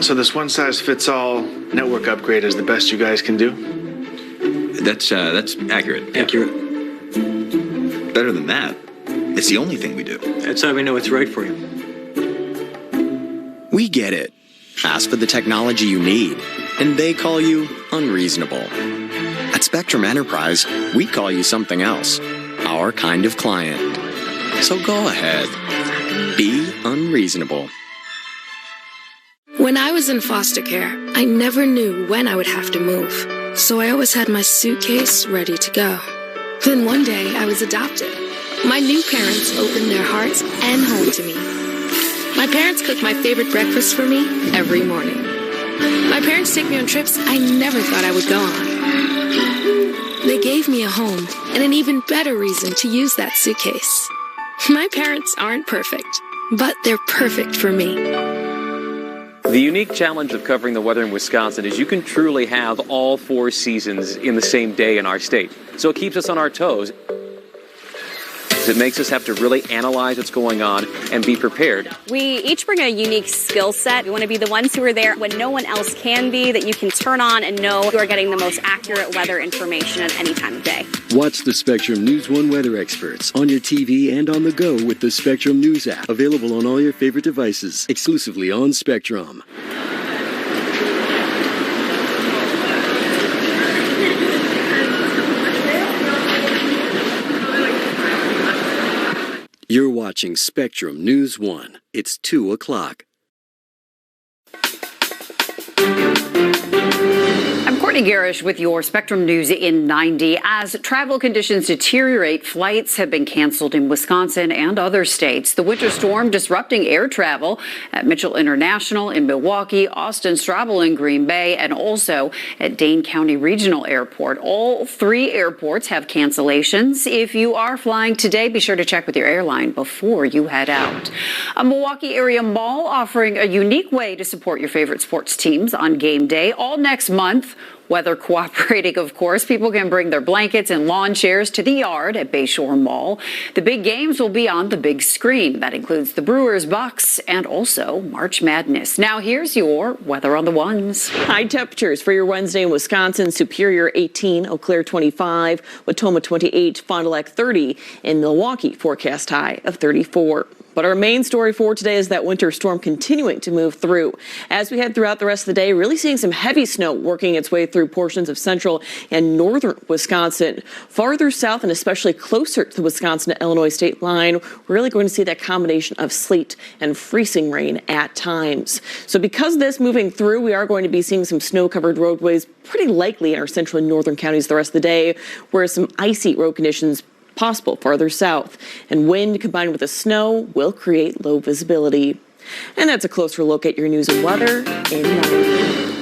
So this one-size-fits-all network upgrade is the best you guys can do? That's accurate. Accurate. Better than that, it's the only thing we do. That's how we know it's right for you. We get it. Ask for the technology you need, and they call you unreasonable. At Spectrum Enterprise, we call you something else. Our kind of client. So go ahead. Be unreasonable. When I was in foster care, I never knew when I would have to move. So I always had my suitcase ready to go. Then one day, I was adopted. My new parents opened their hearts and home to me. My parents cook my favorite breakfast for me every morning. My parents take me on trips I never thought I would go on. They gave me a home and an even better reason to use that suitcase. My parents aren't perfect, but they're perfect for me. The unique challenge of covering the weather in Wisconsin is you can truly have all 4 seasons in the same day in our state. So it keeps us on our toes. It makes us have to really analyze what's going on and be prepared. We each bring a unique skill set. We want to be the ones who are there when no one else can be, that you can turn on and know you are getting the most accurate weather information at any time of day. Watch the Spectrum News 1 weather experts on your TV and on the go with the Spectrum News app. Available on all your favorite devices. Exclusively on Spectrum. You're watching Spectrum News 1. It's 2 o'clock. I'm Courtney Garish with your Spectrum News in 90. As travel conditions deteriorate, flights have been canceled in Wisconsin and other states. The winter storm disrupting air travel at Mitchell International in Milwaukee, Austin Straubel in Green Bay, and also at Dane County Regional Airport. All 3 airports have cancellations. If you are flying today, be sure to check with your airline before you head out. A Milwaukee area mall offering a unique way to support your favorite sports teams on game day all next month. Weather cooperating, of course. People can bring their blankets and lawn chairs to the yard at Bayshore Mall. The big games will be on the big screen. That includes the Brewers, Bucks, and also March Madness. Now here's your weather on the ones. High temperatures for your Wednesday in Wisconsin. Superior 18, Eau Claire 25, Watoma 28, Fond du Lac 30. In Milwaukee, forecast high of 34. But our main story for today is that winter storm continuing to move through. As we head throughout the rest of the day, really seeing some heavy snow working its way through portions of central and northern Wisconsin. Farther south and especially closer to the Wisconsin-Illinois state line, we're really going to see that combination of sleet and freezing rain at times. So because of this moving through, we are going to be seeing some snow-covered roadways pretty likely in our central and northern counties the rest of the day, whereas some icy road conditions possible farther south, and wind combined with the snow will create low visibility. And that's a closer look at your news and weather in 90.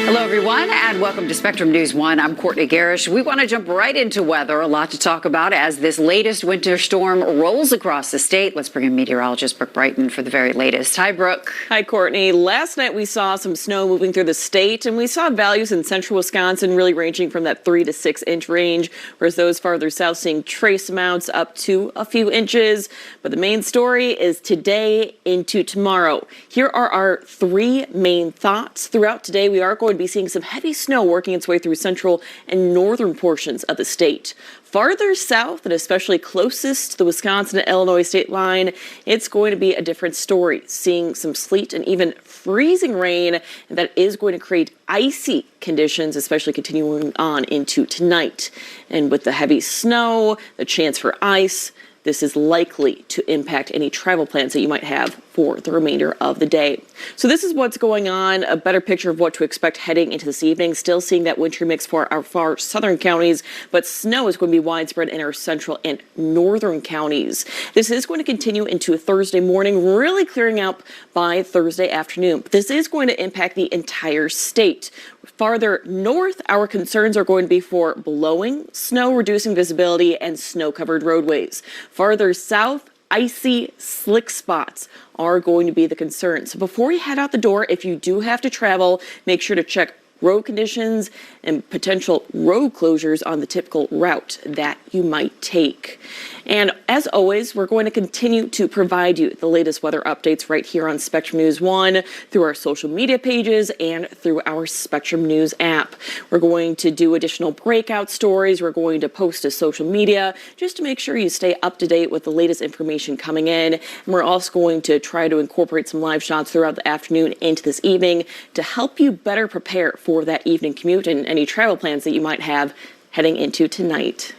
Hello, everyone, and welcome to Spectrum News 1. I'm Courtney Garish. We want to jump right into weather. A lot to talk about as this latest winter storm rolls across the state. Let's bring in meteorologist Brooke Brighton for the very latest. Hi, Brooke. Hi, Courtney. Last night we saw some snow moving through the state, and we saw values in central Wisconsin really ranging from that 3 to 6 inch range, whereas those farther south seeing trace amounts up to a few inches. But the main story is today into tomorrow. Here are our 3 main thoughts. Throughout today, we are going to be seeing some heavy snow working its way through central and northern portions of the state. Farther south and especially closest to the Wisconsin-Illinois state line, it's going to be a different story, seeing some sleet and even freezing rain that is going to create icy conditions, especially continuing on into tonight. And with the heavy snow, the chance for ice, this is likely to impact any travel plans that you might have for the remainder of the day. So this is what's going on, a better picture of what to expect heading into this evening. Still seeing that wintry mix for our far southern counties, but snow is going to be widespread in our central and northern counties. This is going to continue into Thursday morning, really clearing up by Thursday afternoon. But this is going to impact the entire state. Farther north, our concerns are going to be for blowing snow, reducing visibility, and snow-covered roadways. Farther south, icy, slick spots are going to be the concern. So before you head out the door, if you do have to travel, make sure to check road conditions and potential road closures on the typical route that you might take. And as always, we're going to continue to provide you the latest weather updates right here on Spectrum News 1 through our social media pages and through our Spectrum News app. We're going to do additional breakout stories. We're going to post to social media just to make sure you stay up to date with the latest information coming in. And we're also going to try to incorporate some live shots throughout the afternoon into this evening to help you better prepare for that evening commute and any travel plans that you might have heading into tonight.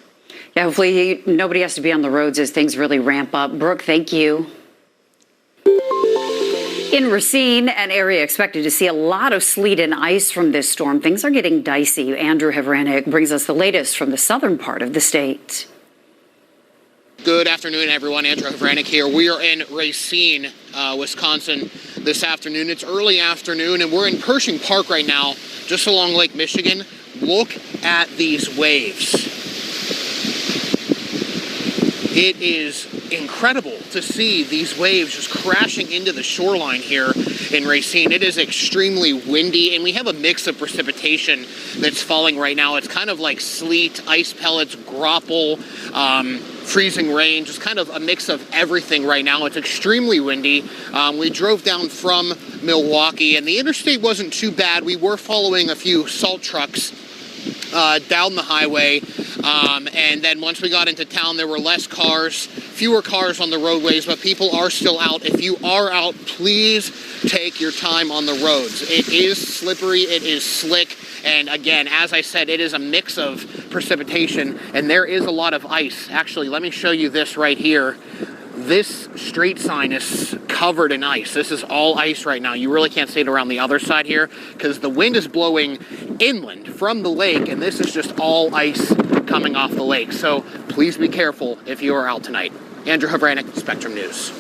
Yeah, hopefully nobody has to be on the roads as things really ramp up. Brooke, thank you. In Racine, an area expected to see a lot of sleet and ice from this storm, things are getting dicey. Andrew Havranek brings us the latest from the southern part of the state. Good afternoon, everyone. Andrew Havranek here. We are in Racine, Wisconsin this afternoon. It's early afternoon, and we're in Pershing Park right now, just along Lake Michigan. Look at these waves. It is incredible to see these waves just crashing into the shoreline here in Racine. It is extremely windy, and we have a mix of precipitation that's falling right now. It's kind of like sleet, ice pellets, graupel, freezing rain, just kind of a mix of everything right now. It's extremely windy. We drove down from Milwaukee, and the interstate wasn't too bad. We were following a few salt trucks down the highway, and then once we got into town, there were fewer cars on the roadways, but people are still out. If you are out, please take your time on the roads. It is slippery, it is slick, and again, as I said, it is a mix of precipitation, and there is a lot of ice. Actually, let me show you this right here. This street sign is covered in ice. This is all ice right now. You really can't see it around the other side here because the wind is blowing inland from the lake, and this is just all ice coming off the lake. So please be careful if you are out tonight. Andrew Havranek, Spectrum News.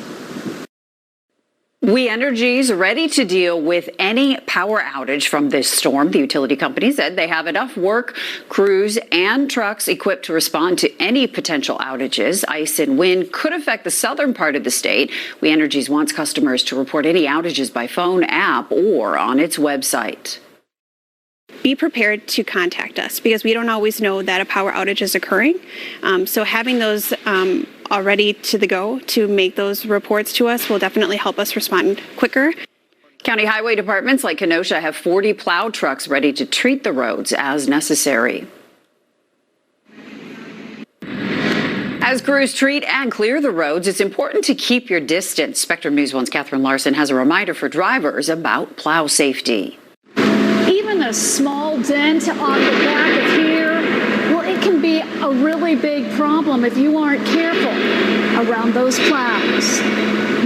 We Energy's ready to deal with any power outage from this storm. The utility company said they have enough work, crews, and trucks equipped to respond to any potential outages. Ice and wind could affect the southern part of the state. We Energy's wants customers to report any outages by phone, app, or on its website. Be prepared to contact us because we don't always know that a power outage is occurring. So having those already to the go to make those reports to us will definitely help us respond quicker. County highway departments like Kenosha have 40 plow trucks ready to treat the roads as necessary. As crews treat and clear the roads, it's important to keep your distance. Spectrum News 1's Catherine Larson has a reminder for drivers about plow safety. Even a small dent on the back of here, well, it can be a really big problem if you aren't careful around those plows.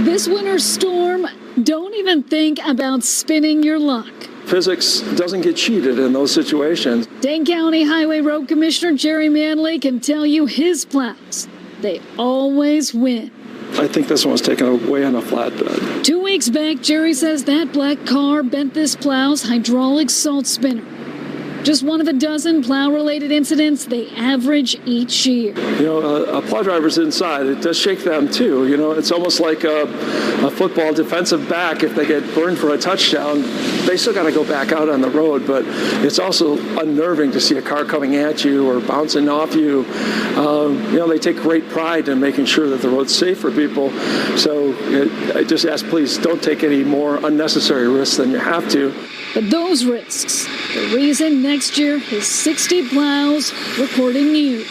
This winter storm, don't even think about spinning your luck. Physics doesn't get cheated in those situations. Dane County Highway Road Commissioner Jerry Manley can tell you his plows, they always win. I think this one was taken away on a flatbed. 2 weeks back, Jerry says that black car bent this plow's hydraulic salt spinner. Just one of a dozen plow-related incidents they average each year. You know, a plow driver's inside. It does shake them, too. You know, it's almost like a football defensive back. If they get burned for a touchdown, they still got to go back out on the road. But it's also unnerving to see a car coming at you or bouncing off you. You know, they take great pride in making sure that the road's safe for people. So I just ask, please, don't take any more unnecessary risks than you have to. But those risks, the reason next year is 60 plows reporting you.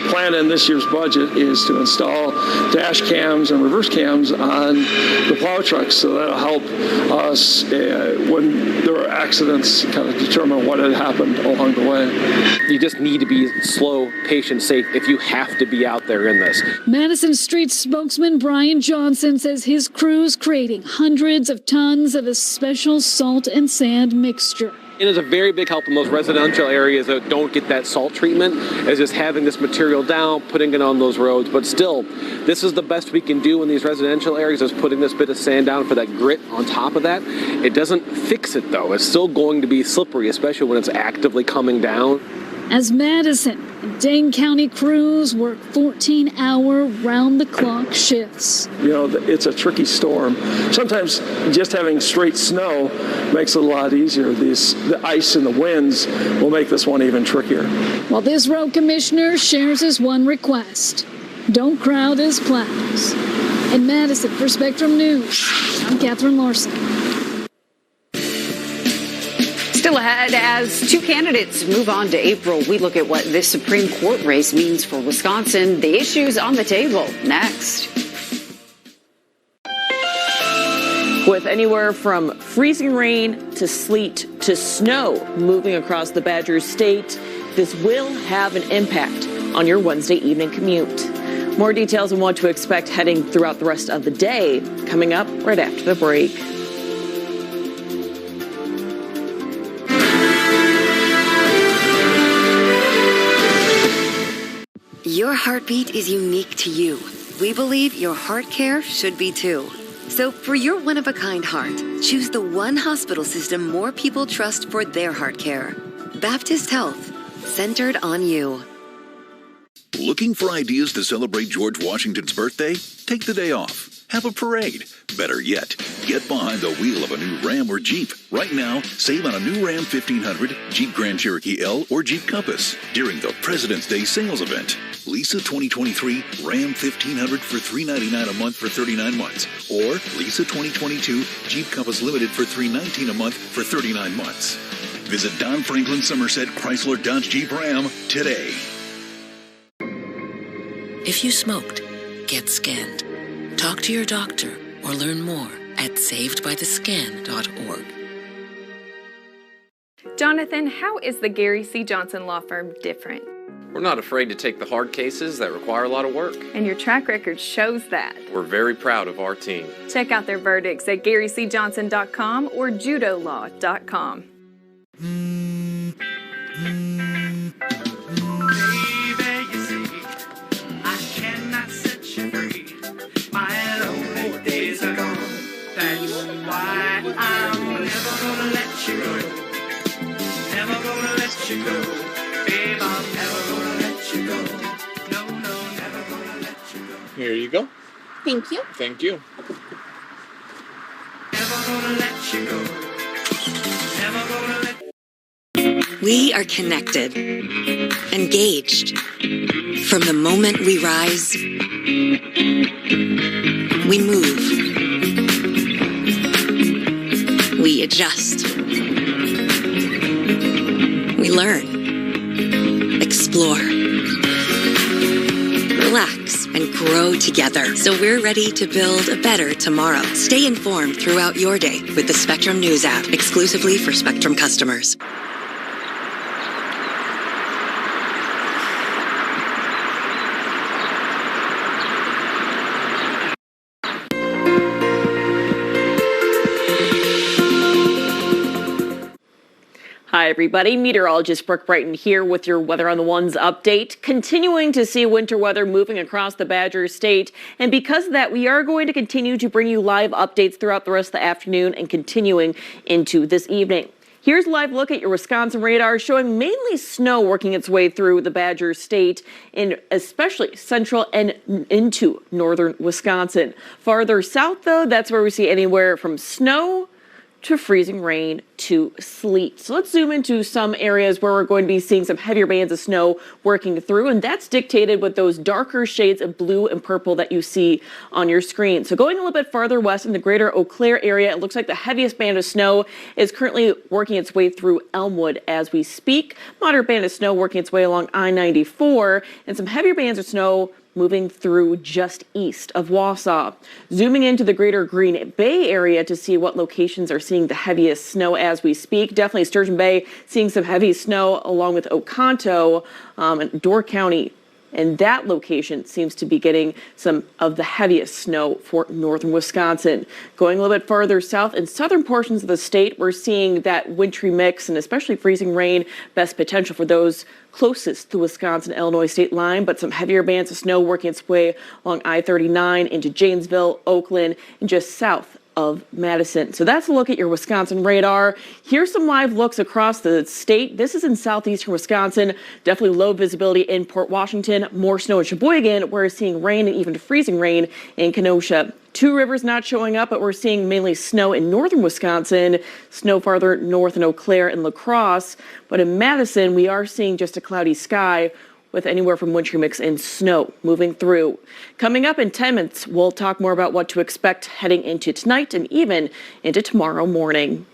Plan in this year's budget is to install dash cams and reverse cams on the plow trucks, so that'll help us when there are accidents kind of determine what had happened along the way. You just need to be slow, patient, safe if you have to be out there in this. Madison Street spokesman Brian Johnson says his crew's creating hundreds of tons of a special salt and sand mixture. It is a very big help in those residential areas that don't get that salt treatment, is just having this material down, putting it on those roads. But still, this is the best we can do in these residential areas, is putting this bit of sand down for that grit on top of that. It doesn't fix it, though. It's still going to be slippery, especially when it's actively coming down. As Madison And Dane County crews work 14-hour round-the-clock shifts. You know, it's a tricky storm. Sometimes just having straight snow makes it a lot easier. The ice and the winds will make this one even trickier. While this road commissioner shares his one request: don't crowd his plows. In Madison, for Spectrum News, I'm Catherine Larson. Still ahead, as two candidates move on to April, we look at what this Supreme Court race means for Wisconsin, the issues on the table. Next. With anywhere from freezing rain to sleet to snow moving across the Badger State, this will have an impact on your Wednesday evening commute. More details on what to expect heading throughout the rest of the day coming up right after the break. Your heartbeat is unique to you. We believe your heart care should be too. So for your one-of-a-kind heart, choose the one hospital system more people trust for their heart care. Baptist Health, centered on you. Looking for ideas to celebrate George Washington's birthday? Take the day off. Have a parade. Better yet, get behind the wheel of a new Ram or Jeep. Right now, save on a new Ram 1500, Jeep Grand Cherokee L, or Jeep Compass during the President's Day sales event. Lease a 2023 Ram 1500 for $399 a month for 39 months. Or lease a 2022 Jeep Compass Limited for $319 a month for 39 months. Visit Don Franklin Somerset Chrysler Dodge Jeep Ram today. If you smoked, get scanned. Talk to your doctor or learn more at savedbythescan.org. Jonathan, how is the Gary C. Johnson Law Firm different? We're not afraid to take the hard cases that require a lot of work. And your track record shows that. We're very proud of our team. Check out their verdicts at GaryCJohnson.com or JudoLaw.com. Here you go. Thank you. Thank you. We are connected, engaged. From the moment we rise, we move, we adjust, we learn, explore, relax, and grow together. So we're ready to build a better tomorrow. Stay informed throughout your day with the Spectrum News app, exclusively for Spectrum customers. Hi, everybody. Meteorologist Brooke Brighton here with your Weather on the Ones update. Continuing to see winter weather moving across the Badger State. And because of that, we are going to continue to bring you live updates throughout the rest of the afternoon and continuing into this evening. Here's a live look at your Wisconsin radar showing mainly snow working its way through the Badger State in especially central and into northern Wisconsin. Farther south, though, that's where we see anywhere from snow to freezing rain to sleet. So let's zoom into some areas where we're going to be seeing some heavier bands of snow working through, and that's dictated with those darker shades of blue and purple that you see on your screen. So going a little bit farther west in the greater Eau Claire area, it looks like the heaviest band of snow is currently working its way through Elmwood as we speak. Moderate band of snow working its way along I-94, and some heavier bands of snow moving through just east of Wausau. Zooming into the greater Green Bay area to see what locations are seeing the heaviest snow as we speak. Definitely Sturgeon Bay seeing some heavy snow along with Oconto and Door County. And that location seems to be getting some of the heaviest snow for northern Wisconsin. Going a little bit farther south in southern portions of the state, we're seeing that wintry mix and especially freezing rain, best potential for those closest to Wisconsin-Illinois state line, but some heavier bands of snow working its way along I-39 into Janesville, Oakland, and just south of Madison. So that's a look at your Wisconsin radar. Here's some live looks across the state. This is in southeastern Wisconsin. Definitely low visibility in Port Washington. More snow in Sheboygan. We're seeing rain and even freezing rain in Kenosha. Two Rivers not showing up, but we're seeing mainly snow in northern Wisconsin, snow farther north in Eau Claire and La Crosse. But in Madison, we are seeing just a cloudy sky with anywhere from wintry mix and snow moving through. Coming up in 10 minutes, we'll talk more about what to expect heading into tonight and even into tomorrow morning.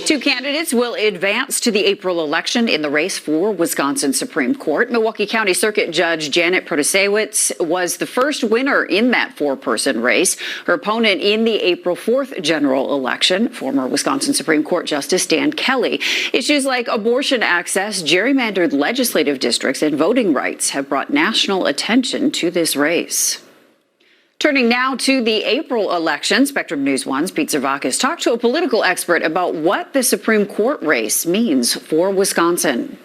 Two candidates will advance to the April election in the race for Wisconsin Supreme Court. Milwaukee County Circuit Judge Janet Protasiewicz was the first winner in that four-person race. Her opponent in the April 4th general election, former Wisconsin Supreme Court Justice Dan Kelly. Issues like abortion access, gerrymandered legislative districts, and voting rights have brought national attention to this race. Turning now to the April election, Spectrum News 1's Pete Zervakis talked to a political expert about what the Supreme Court race means for Wisconsin.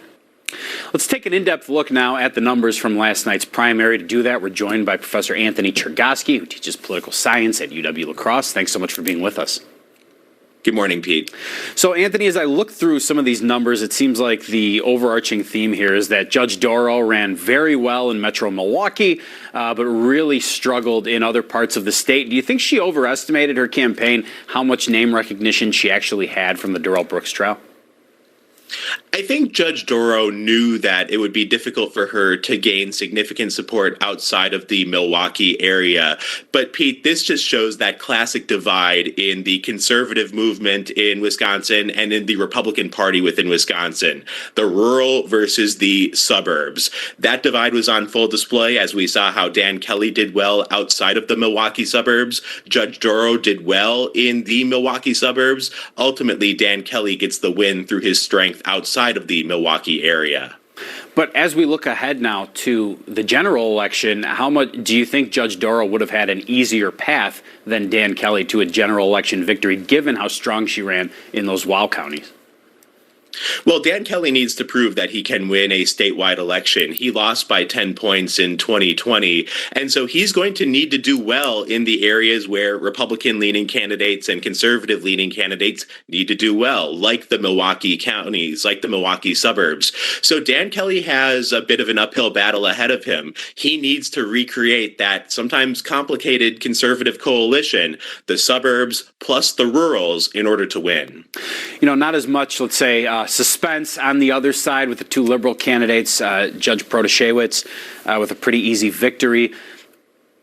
Let's take an in-depth look now at the numbers from last night's primary. To do that, we're joined by Professor Anthony Chergosky, who teaches political science at UW-La Crosse. Thanks so much for being with us. Good morning, Pete. So, Anthony, as I look through some of these numbers, it seems like the overarching theme here is that Judge Dorow ran very well in Metro Milwaukee, but really struggled in other parts of the state. Do you think she overestimated her campaign, how much name recognition she actually had from the Darrell Brooks trial? I think Judge Dorow knew that it would be difficult for her to gain significant support outside of the Milwaukee area. But, Pete, this just shows that classic divide in the conservative movement in Wisconsin and in the Republican Party within Wisconsin. The rural versus the suburbs. That divide was on full display as we saw how Dan Kelly did well outside of the Milwaukee suburbs. Judge Dorow did well in the Milwaukee suburbs. Ultimately, Dan Kelly gets the win through his strength outside of the Milwaukee area. But as we look ahead now to the general election, how much do you think Judge Dorow would have had an easier path than Dan Kelly to a general election victory, given how strong she ran in those WOW counties? Well, Dan Kelly needs to prove that he can win a statewide election. He lost by 10 points in 2020, and so he's going to need to do well in the areas where Republican-leaning candidates and conservative-leaning candidates need to do well, like the Milwaukee counties, like the Milwaukee suburbs. So Dan Kelly has a bit of an uphill battle ahead of him. He needs to recreate that sometimes complicated conservative coalition, the suburbs plus the rurals, in order to win. You know, not as much, let's say, suspense on the other side with the two liberal candidates, Judge Protasiewicz with a pretty easy victory.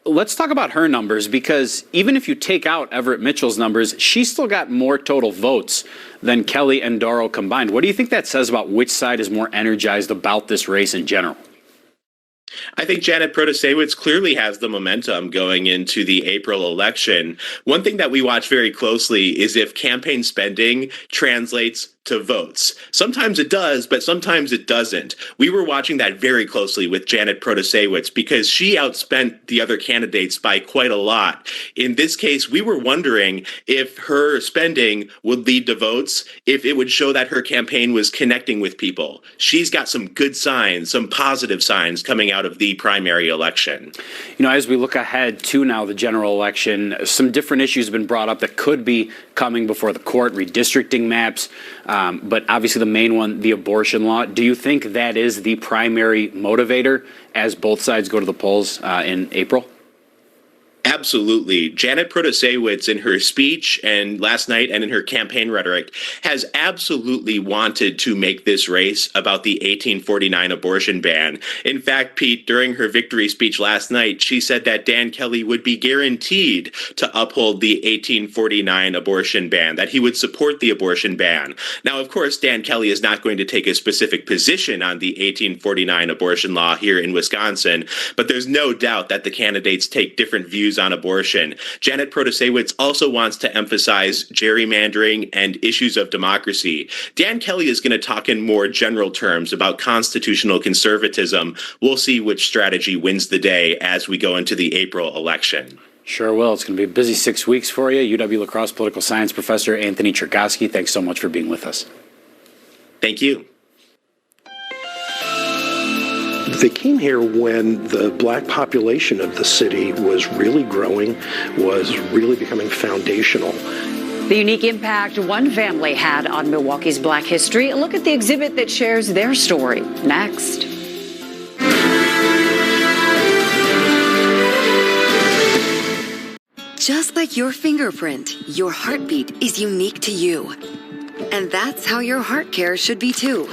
Let's talk about her numbers, because even if you take out Everett Mitchell's numbers, she still got more total votes than Kelly and Dorow combined. What do you think that says about which side is more energized about this race in general? I think Janet Protasiewicz clearly has the momentum going into the April election. One thing that we watch very closely is if campaign spending translates to votes. Sometimes it does, but sometimes it doesn't. We were watching that very closely with Janet Protasiewicz because she outspent the other candidates by quite a lot. In this case, we were wondering if her spending would lead to votes, if it would show that her campaign was connecting with people. She's got some good signs, some positive signs coming out of the primary election. You know, as we look ahead to now the general election, some different issues have been brought up that could be coming before the court, redistricting maps, but obviously the main one, the abortion law. Do you think that is the primary motivator as both sides go to the polls in April? Absolutely. Janet Protasiewicz, in her speech and last night and in her campaign rhetoric, has absolutely wanted to make this race about the 1849 abortion ban. In fact, Pete, during her victory speech last night, she said that Dan Kelly would be guaranteed to uphold the 1849 abortion ban, that he would support the abortion ban. Now, of course, Dan Kelly is not going to take a specific position on the 1849 abortion law here in Wisconsin, but there's no doubt that the candidates take different views on abortion. Janet Protasiewicz also wants to emphasize gerrymandering and issues of democracy. Dan Kelly is going to talk in more general terms about constitutional conservatism. We'll see which strategy wins the day as we go into the April election. Sure will. It's going to be a busy 6 weeks for you. UW La Crosse political science professor Anthony Chergosky, thanks so much for being with us. Thank you. They came here when the black population of the city was really growing, was really becoming foundational. The unique impact one family had on Milwaukee's black history. A look at the exhibit that shares their story. Next. Just like your fingerprint, your heartbeat is unique to you. And that's how your heart care should be too.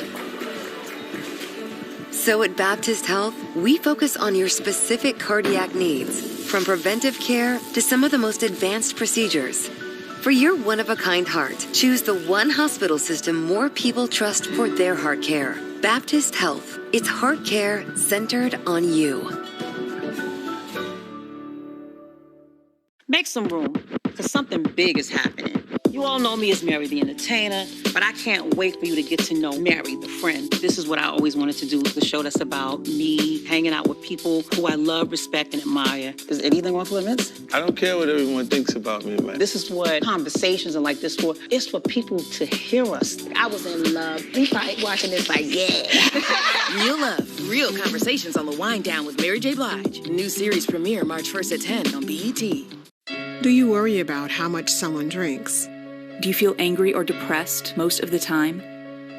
So at Baptist Health, we focus on your specific cardiac needs, from preventive care to some of the most advanced procedures. For your one-of-a-kind heart, choose the one hospital system more people trust for their heart care. Baptist Health. It's heart care centered on you. Make some room, because something big is happening. You all know me as Mary the Entertainer, but I can't wait for you to get to know Mary the Friend. This is what I always wanted to do, the show that's about me hanging out with people who I love, respect, and admire. Is anything off limits? I don't care what everyone thinks about me, man. This is what conversations are like this for. It's for people to hear us. I was in love. We probably watching this like, yeah. Real love, real conversations on The Wind Down with Mary J. Blige. New series premiere March 1st at 10 on BET. Do you worry about how much someone drinks? Do you feel angry or depressed most of the time?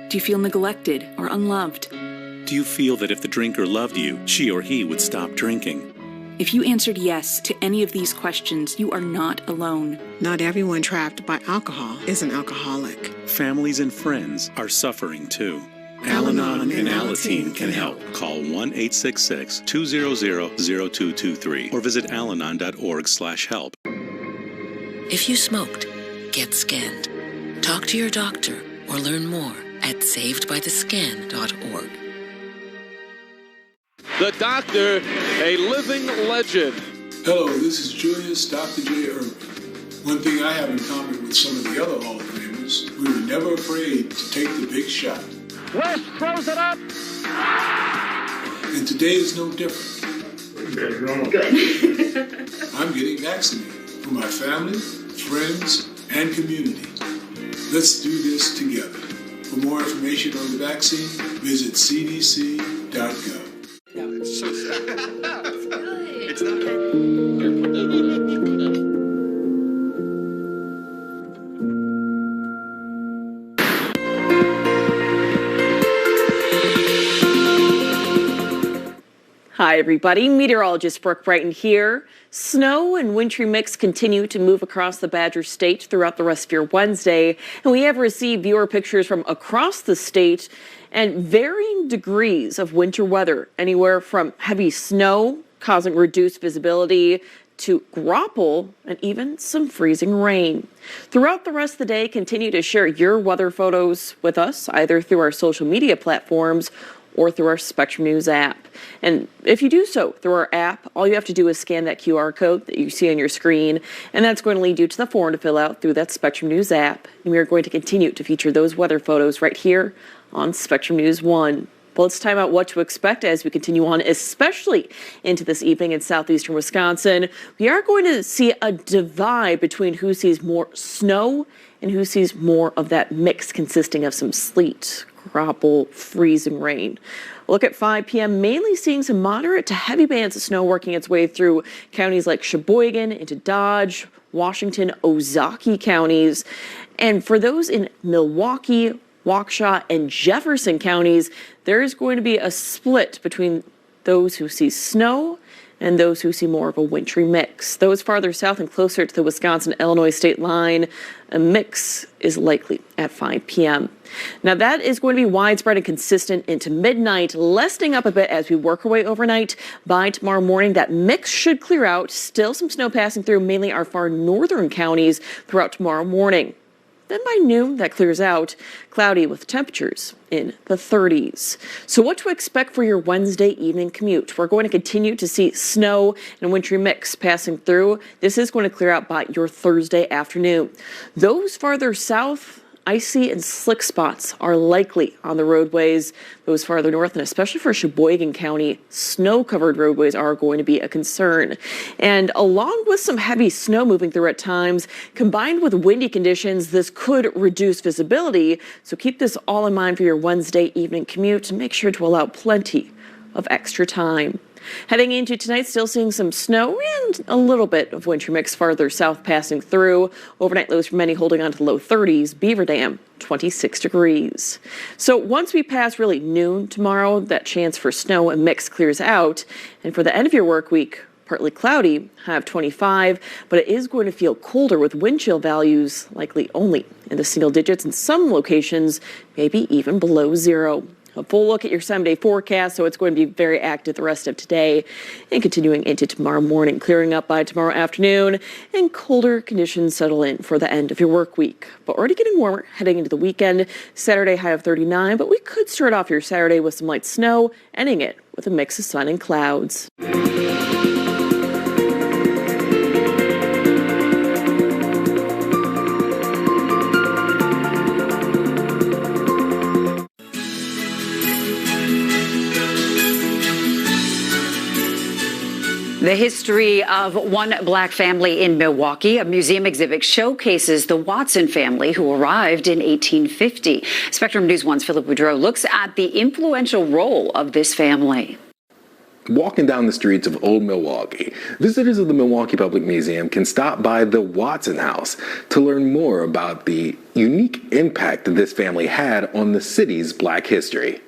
Do you feel neglected or unloved? Do you feel that if the drinker loved you, she or he would stop drinking? If you answered yes to any of these questions, you are not alone. Not everyone trapped by alcohol is an alcoholic. Families and friends are suffering too. Al-Anon and Alateen can help. Call 1-866-200-0223 or visit alanon.org/help. If you smoked, get scanned. Talk to your doctor or learn more at savedbythescan.org. The Doctor, a living legend. Hello, this is Julius Dr. J. Irvin. One thing I have in common with some of the other Hall of Famers, we were never afraid to take the big shot. West throws it up. And today is no different. Good. I'm getting vaccinated for my family, friends, and community. Let's do this together. For more information on the vaccine, visit cdc.gov. It's so sad. It's not. Hi, everybody. Meteorologist Brooke Brighton here. Snow and wintry mix continue to move across the Badger State throughout the rest of your Wednesday, and we have received viewer pictures from across the state and varying degrees of winter weather, anywhere from heavy snow causing reduced visibility to grapple and even some freezing rain. Throughout the rest of the day, continue to share your weather photos with us, either through our social media platforms or through our Spectrum News app. And if you do so through our app, all you have to do is scan that QR code that you see on your screen, and that's going to lead you to the form to fill out through that Spectrum News app. And we are going to continue to feature those weather photos right here on Spectrum News 1. Well, let's time out what to expect as we continue on, especially into this evening in southeastern Wisconsin. We are going to see a divide between who sees more snow and who sees more of that mix consisting of some sleet, grapple, freezing rain. Look at 5 p.m., mainly seeing some moderate to heavy bands of snow working its way through counties like Sheboygan, into Dodge, Washington, Ozaukee counties. And for those in Milwaukee, Waukesha, and Jefferson counties, there is going to be a split between those who see snow and those who see more of a wintry mix. Those farther south and closer to the Wisconsin-Illinois state line, a mix is likely at 5 p.m. Now that is going to be widespread and consistent into midnight, lessening up a bit as we work our way overnight. By tomorrow morning, that mix should clear out. Still some snow passing through mainly our far northern counties throughout tomorrow morning. Then by noon, that clears out, cloudy with temperatures in the 30s. So what to expect for your Wednesday evening commute? We're going to continue to see snow and wintry mix passing through. This is going to clear out by your Thursday afternoon. Those farther south icy and slick spots are likely on the roadways, those farther north, and especially for Sheboygan County, snow-covered roadways are going to be a concern. And along with some heavy snow moving through at times, combined with windy conditions, this could reduce visibility. So keep this all in mind for your Wednesday evening commute and make sure to allow plenty of extra time. Heading into tonight, still seeing some snow and a little bit of winter mix farther south passing through. Overnight lows for many holding on to the low 30s. Beaver Dam, 26 degrees. So once we pass really noon tomorrow, that chance for snow and mix clears out. And for the end of your work week, partly cloudy, high of 25, but it is going to feel colder with wind chill values likely only in the single digits in some locations, maybe even below zero. A full look at your 7-day forecast, so it's going to be very active the rest of today and continuing into tomorrow morning, clearing up by tomorrow afternoon, and colder conditions settle in for the end of your work week. But already getting warmer heading into the weekend. Saturday high of 39, but we could start off your Saturday with some light snow, ending it with a mix of sun and clouds. The history of one black family in Milwaukee. A museum exhibit showcases the Watson family who arrived in 1850. Spectrum News 1's Philip Boudreau looks at the influential role of this family. Walking down the streets of Old Milwaukee, visitors of the Milwaukee Public Museum can stop by the Watson House to learn more about the unique impact that this family had on the city's black history.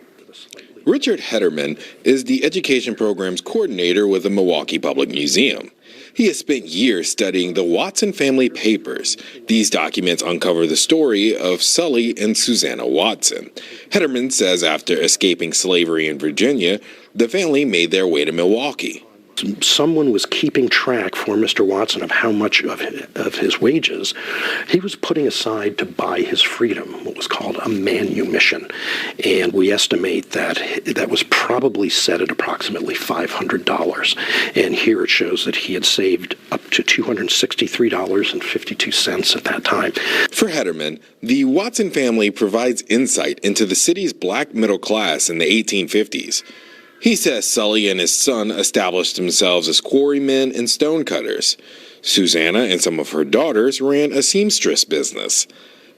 Richard Hederman is the education program's coordinator with the Milwaukee Public Museum. He has spent years studying the Watson family papers. These documents uncover the story of Sully and Susanna Watson. Hederman says after escaping slavery in Virginia, the family made their way to Milwaukee. Someone was keeping track for Mr. Watson of how much of his wages he was putting aside to buy his freedom, what was called a manumission. And we estimate that that was probably set at approximately $500. And here it shows that he had saved up to $263.52 at that time. For Hederman, the Watson family provides insight into the city's black middle class in the 1850s. He says Sully and his son established themselves as quarrymen and stonecutters. Susanna and some of her daughters ran a seamstress business.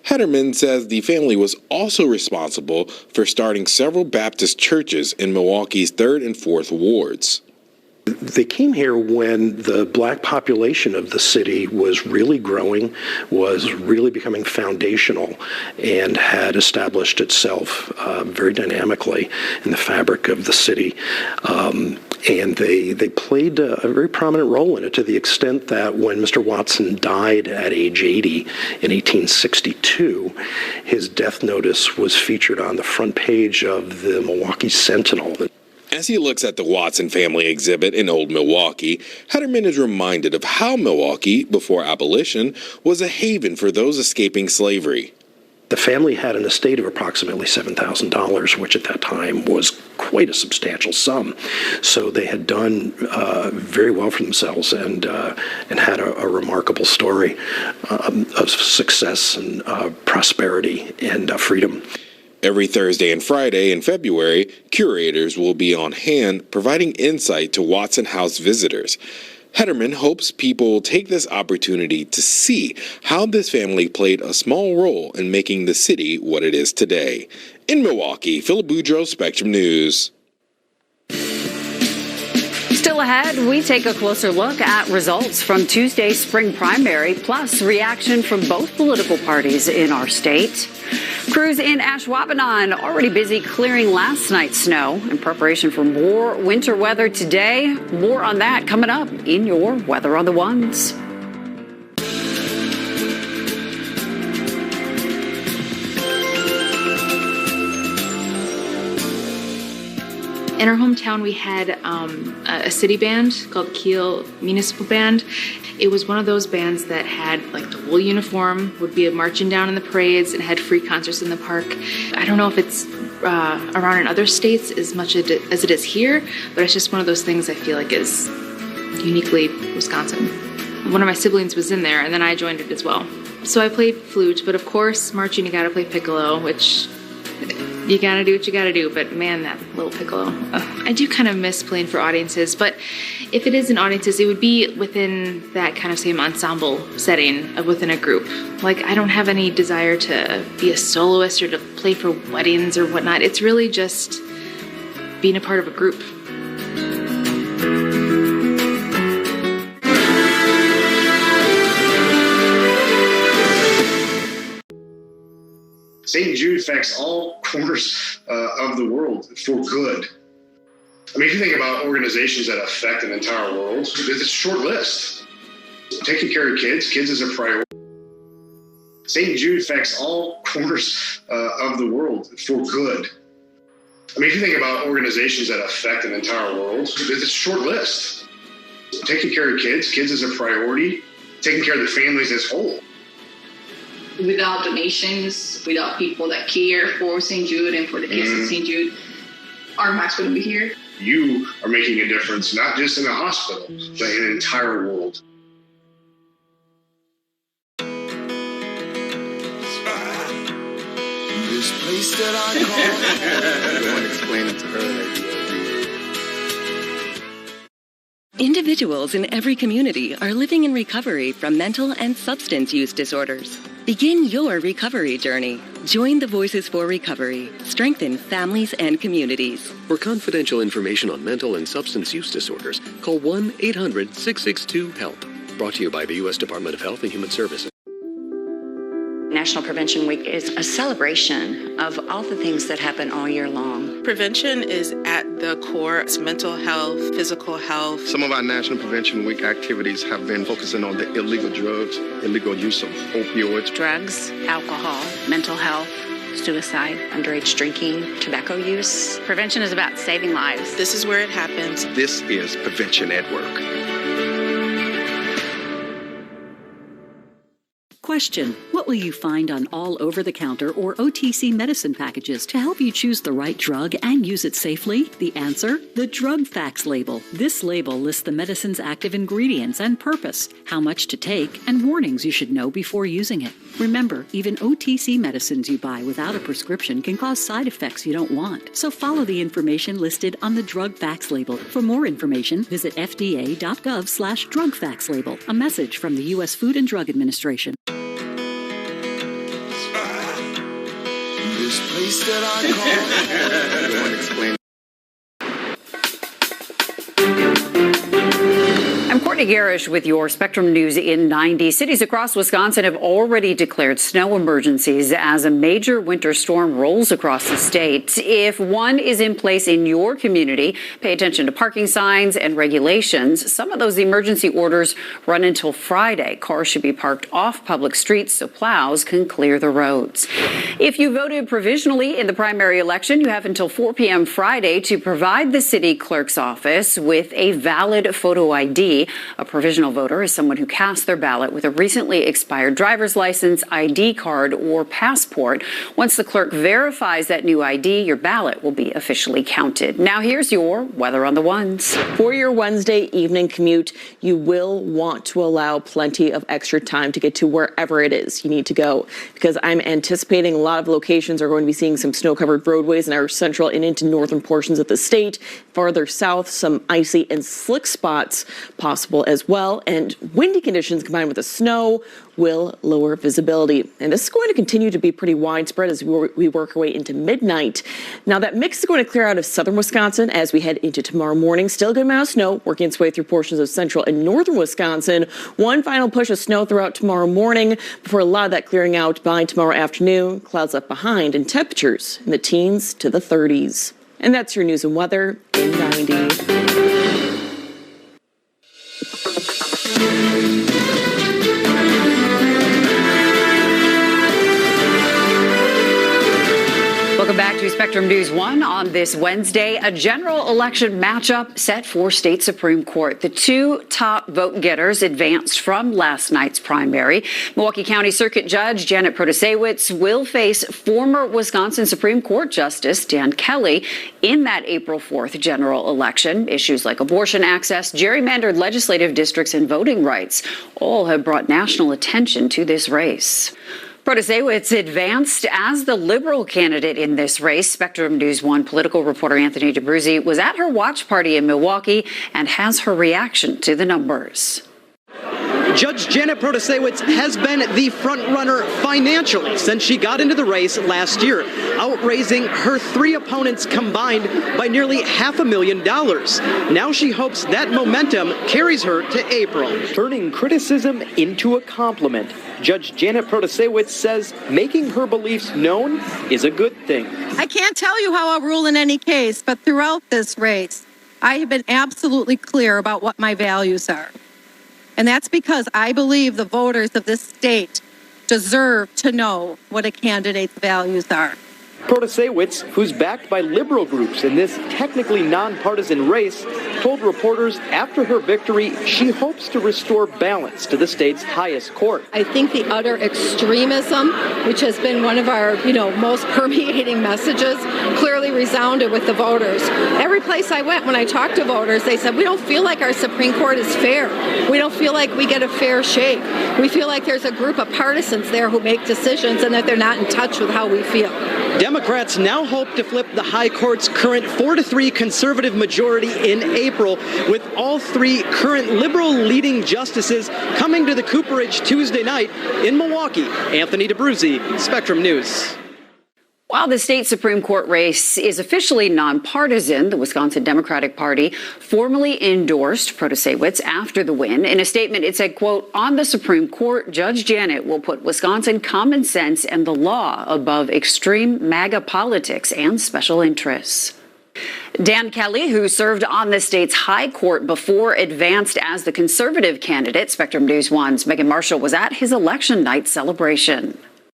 Hederman says the family was also responsible for starting several Baptist churches in Milwaukee's 3rd and 4th wards. They came here when the black population of the city was really growing, was really becoming foundational, and had established itself very dynamically in the fabric of the city. And they played a very prominent role in it, to the extent that when Mr. Watson died at age 80 in 1862, his death notice was featured on the front page of the Milwaukee Sentinel. As he looks at the Watson family exhibit in Old Milwaukee, Hederman is reminded of how Milwaukee, before abolition, was a haven for those escaping slavery. The family had an estate of approximately $7,000, which at that time was quite a substantial sum. So they had done very well for themselves and had a remarkable story of success and prosperity and freedom. Every Thursday and Friday in February, curators will be on hand providing insight to Watson House visitors. Hederman hopes people will take this opportunity to see how this family played a small role in making the city what it is today. In Milwaukee, Philip Boudreau, Spectrum News. Still ahead, we take a closer look at results from Tuesday's spring primary, plus reaction from both political parties in our state. Crews in Ashwaubenon already busy clearing last night's snow in preparation for more winter weather today. More on that coming up in your Weather on the Ones. In our hometown, we had a city band called Kiel Municipal Band. It was one of those bands that had like the wool uniform, would be marching down in the parades, and had free concerts in the park. I don't know if it's around in other states as much as it is here, but it's just one of those things I feel like is uniquely Wisconsin. One of my siblings was in there, and then I joined it as well. So I played flute, but of course, marching, you gotta play piccolo, which you gotta do what you gotta do, but man, that little piccolo. I do kind of miss playing for audiences, but if it is in audiences, it would be within that kind of same ensemble setting within a group. Like, I don't have any desire to be a soloist or to play for weddings or whatnot. It's really just being a part of a group. St. Jude affects all corners of the world for good. I mean, if you think about organizations that affect an entire world, it's a short list. Taking care of kids is a priority. St. Jude affects all corners of the world for good. I mean, if you think about organizations that affect an entire world, it's a short list. Taking care of kids is a priority. Taking care of the families as whole. Without donations, without people that care for St. Jude and for the kids at St. Jude, our match wouldn't be here. You are making a difference, not just in a hospital, but in an entire world. This place that I call everyone explaining to her that you Individuals in every community are living in recovery from mental and substance use disorders. Begin your recovery journey. Join the Voices for Recovery. Strengthen families and communities. For confidential information on mental and substance use disorders, call 1-800-662-HELP. Brought to you by the U.S. Department of Health and Human Services. National Prevention Week is a celebration of all the things that happen all year long. Prevention is at the core. It's mental health, physical health. Some of our National Prevention Week activities have been focusing on the illegal drugs, illegal use of opioids. Drugs, alcohol, mental health, suicide, underage drinking, tobacco use. Prevention is about saving lives. This is where it happens. This is Prevention at Work. Question: what will you find on all over-the-counter or OTC medicine packages to help you choose the right drug and use it safely? The answer: the Drug Facts label. This label lists the medicine's active ingredients and purpose, how much to take, and warnings you should know before using it. Remember, even OTC medicines you buy without a prescription can cause side effects you don't want. So follow the information listed on the Drug Facts label. For more information, visit fda.gov/Drug Facts label. A message from the U.S. Food and Drug Administration. This place that I call everyone explain. I'm Courtney Garish with your Spectrum News in 90. Cities across Wisconsin have already declared snow emergencies as a major winter storm rolls across the state. If one is in place in your community, pay attention to parking signs and regulations. Some of those emergency orders run until Friday. Cars should be parked off public streets so plows can clear the roads. If you voted provisionally in the primary election, you have until 4 p.m. Friday to provide the city clerk's office with a valid photo ID. A provisional voter is someone who cast their ballot with a recently expired driver's license, ID card, or passport. Once the clerk verifies that new ID, your ballot will be officially counted. Now here's your weather on the ones. For your Wednesday evening commute, you will want to allow plenty of extra time to get to wherever it is you need to go, because I'm anticipating a lot of locations are going to be seeing some snow-covered roadways in our central and into northern portions of the state. Farther south, some icy and slick spots possible as well, and windy conditions combined with the snow will lower visibility. And this is going to continue to be pretty widespread as we work our way into midnight. Now that mix is going to clear out of southern Wisconsin as we head into tomorrow morning. Still a good amount of snow working its way through portions of central and northern Wisconsin. One final push of snow throughout tomorrow morning before a lot of that clearing out by tomorrow afternoon. Clouds left behind and temperatures in the teens to the 30s. And that's your news and weather in 90. Welcome back to Spectrum News 1 on this Wednesday, a general election matchup set for state Supreme Court. The two top vote getters advanced from last night's primary. Milwaukee County Circuit Judge Janet Protasiewicz will face former Wisconsin Supreme Court Justice Dan Kelly in that April 4th general election. Issues like abortion access, gerrymandered legislative districts, and voting rights all have brought national attention to this race. Protasiewicz advanced as the Liberal candidate in this race. Spectrum News 1 political reporter Anthony DeBruzzi was at her watch party in Milwaukee and has her reaction to the numbers. Judge Janet Protasiewicz has been the front-runner financially since she got into the race last year, outraising her three opponents combined by nearly $500,000. Now she hopes that momentum carries her to April. Turning criticism into a compliment, Judge Janet Protasiewicz says making her beliefs known is a good thing. I can't tell you how I'll rule in any case, but throughout this race, I have been absolutely clear about what my values are. And that's because I believe the voters of this state deserve to know what a candidate's values are. Protasiewicz, who's backed by liberal groups in this technically nonpartisan race, told reporters after her victory she hopes to restore balance to the state's highest court. I think the utter extremism, which has been one of our, most permeating messages, clearly resounded with the voters. Every place I went when I talked to voters, they said, we don't feel like our Supreme Court is fair. We don't feel like we get a fair shake. We feel like there's a group of partisans there who make decisions and that they're not in touch with how we feel. Democrats now hope to flip the high court's current 4-3 conservative majority in April, with all three current liberal leading justices coming to the cooperage Tuesday night in Milwaukee. Anthony DeBruzzi, Spectrum News. While the state Supreme Court race is officially nonpartisan, the Wisconsin Democratic Party formally endorsed Protasiewicz after the win. In a statement, it said, quote, on the Supreme Court, Judge Janet will put Wisconsin common sense and the law above extreme MAGA politics and special interests. Dan Kelly, who served on the state's high court before advanced as the conservative candidate, Spectrum News 1's Megan Marshall was at his election night celebration.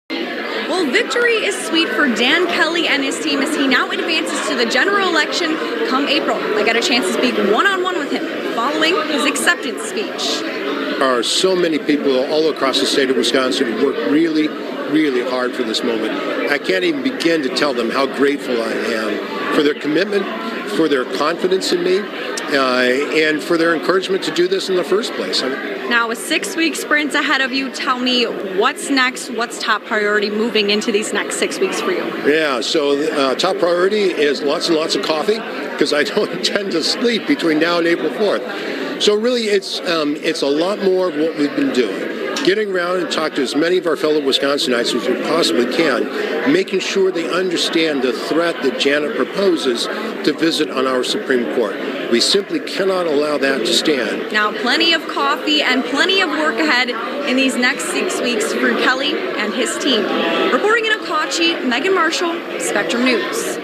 Well, victory is sweet for Dan Kelly and his team as he now advances to the general election come April. I got a chance to speak one-on-one with him following his acceptance speech. There are so many people all across the state of Wisconsin who work really, really hard for this moment. I can't even begin to tell them how grateful I am for their commitment, for their confidence in me, and for their encouragement to do this in the first place. Now, a 6-week sprint ahead of you. Tell me what's next, what's top priority moving into these next 6 weeks for you? Yeah, so top priority is lots and lots of coffee, because I don't intend to sleep between now and April 4th. So really, it's a lot more of what we've been doing. Getting around and talk to as many of our fellow Wisconsinites as we possibly can, making sure they understand the threat that Janet proposes to visit on our Supreme Court. We simply cannot allow that to stand. Now, plenty of coffee and plenty of work ahead in these next 6 weeks for Kelly and his team. Reporting in Okauchee, Megan Marshall, Spectrum News.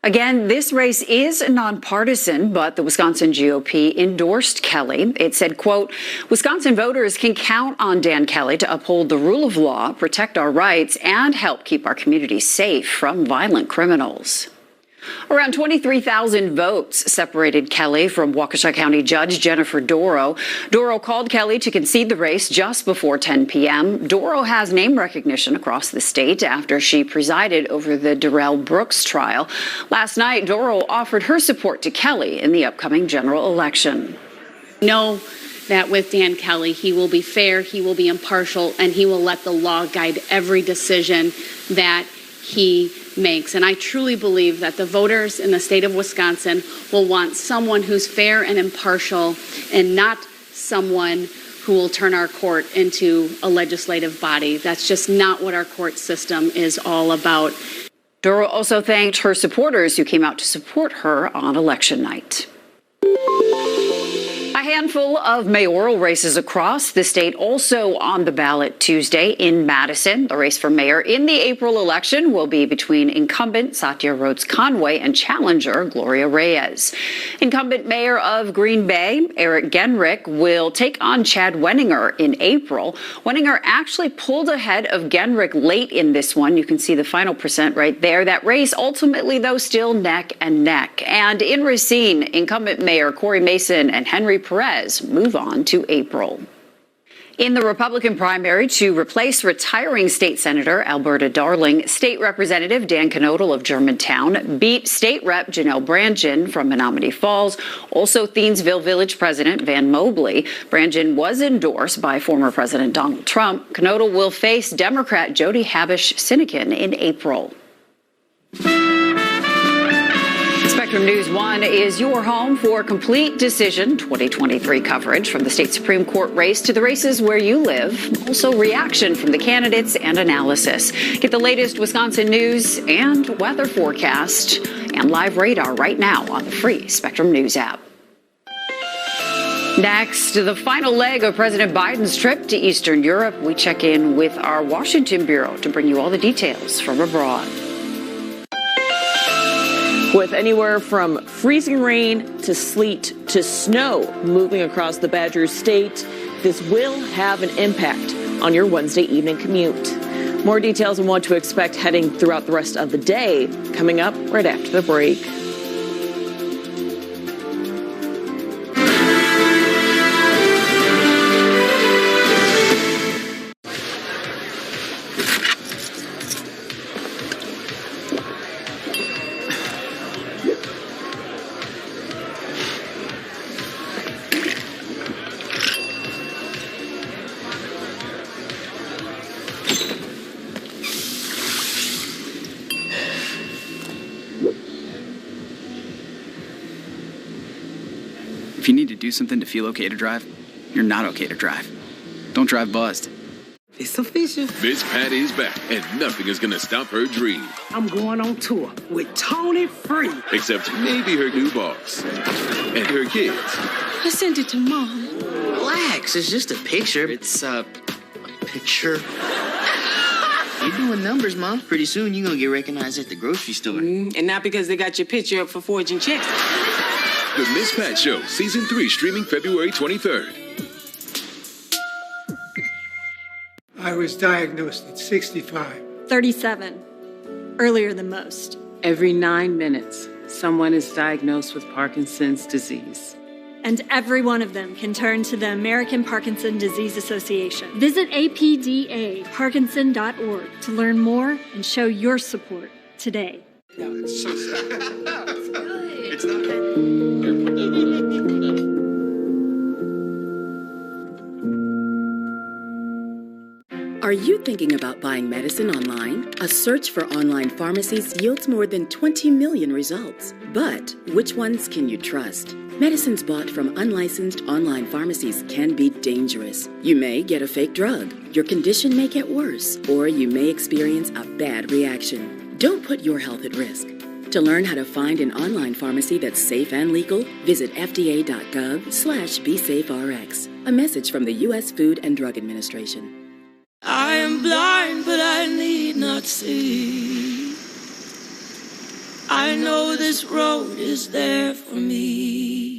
Again, this race is nonpartisan, but the Wisconsin GOP endorsed Kelly. It said, quote, Wisconsin voters can count on Dan Kelly to uphold the rule of law, protect our rights, and help keep our community safe from violent criminals. Around 23,000 votes separated Kelly from Waukesha County Judge Jennifer Dorow. Dorow called Kelly to concede the race just before 10 p.m. Dorow has name recognition across the state after she presided over the Darrell Brooks trial. Last night, Dorow offered her support to Kelly in the upcoming general election. Know that with Dan Kelly, he will be fair, he will be impartial, and he will let the law guide every decision that he makes. And I truly believe that the voters in the state of Wisconsin will want someone who's fair and impartial and not someone who will turn our court into a legislative body. That's just not what our court system is all about. Dorow also thanked her supporters who came out to support her on election night. A handful of mayoral races across the state also on the ballot Tuesday in Madison. The race for mayor in the April election will be between incumbent Satya Rhodes Conway and challenger Gloria Reyes. Incumbent mayor of Green Bay, Eric Genrich, will take on Chad Wenninger in April. Wenninger actually pulled ahead of Genrich late in this one. You can see the final percent right there. That race ultimately, though, still neck and neck. And in Racine, incumbent mayor Corey Mason and Henry Perez move on to April. In the Republican primary to replace retiring state senator Alberta Darling, state representative Dan Knodel of Germantown beat state rep Janelle Brandgen from Menominee Falls, also Thiensville Village President Van Mobley. Brandgen was endorsed by former President Donald Trump. Knodel will face Democrat Jody Habush-Sinekin in April. Spectrum News 1 is your home for complete decision 2023 coverage from the state Supreme Court race to the races where you live. Also reaction from the candidates and analysis. Get the latest Wisconsin news and weather forecast and live radar right now on the free Spectrum News app. Next, the final leg of President Biden's trip to Eastern Europe. We check in with our Washington bureau to bring you all the details from abroad. With anywhere from freezing rain to sleet to snow moving across the Badger State, this will have an impact on your Wednesday evening commute. More details on what to expect heading throughout the rest of the day coming up right after the break. If you need to do something to feel okay to drive, you're not okay to drive. Don't drive buzzed. It's official. Miss Patty's back, and nothing is going to stop her dream. I'm going on tour with Tony Free. Except maybe her new boss and her kids. I sent it to Mom. Relax, it's just a picture. It's a picture. You're doing numbers, Mom. Pretty soon you're going to get recognized at the grocery store. And not because they got your picture up for forging checks. The Miss Pat Show, Season 3, streaming February 23rd. I was diagnosed at 65. 37. Earlier than most. Every 9 minutes, someone is diagnosed with Parkinson's disease. And every one of them can turn to the American Parkinson Disease Association. Visit apdaparkinson.org to learn more and show your support today. It's so sad. It's good. It's not. Are you thinking about buying medicine online? A search for online pharmacies yields more than 20 million results. But which ones can you trust? Medicines bought from unlicensed online pharmacies can be dangerous. You may get a fake drug, your condition may get worse, or you may experience a bad reaction. Don't put your health at risk. To learn how to find an online pharmacy that's safe and legal, visit fda.gov/BeSafeRx. A message from the U.S. Food and Drug Administration. I am blind, but I need not see. I know this road is there for me.